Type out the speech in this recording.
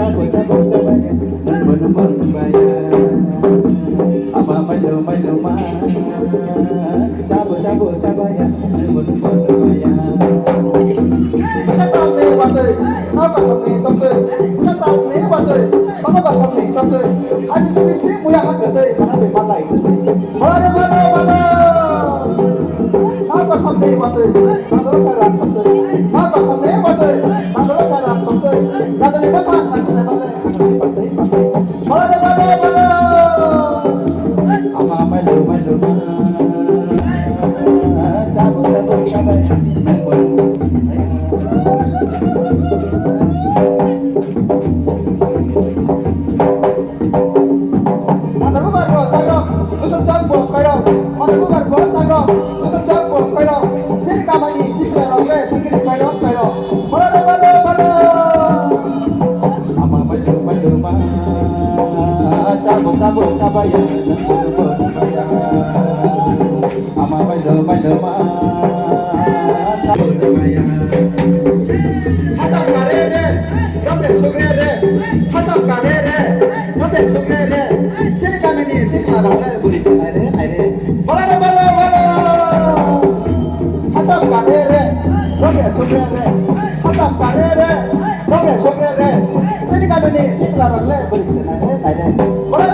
capo capo cabaya nemu baya ama malu ma capo capo cabaya nemu baya Sa tao ni water tao ka samni tote sa tao ni water tao ka samni tote habis habis muya hakate mana be malai tote bala bala tao ka samni water tao ka ran tote tao ka samni water tao ka ran tote jadani baka asne bale hakate pate pate bala ama malu ma capo capo cabaya Cabo cabo cabaya baya ama malu ma cabo baya hasab karere robe sugre hasab karere robe sugre sini kami ni sini lara buri sinare aire bala hasab karere robe sugre hasab karere robe sugre sini kami ni sini lara buri sinare aire bala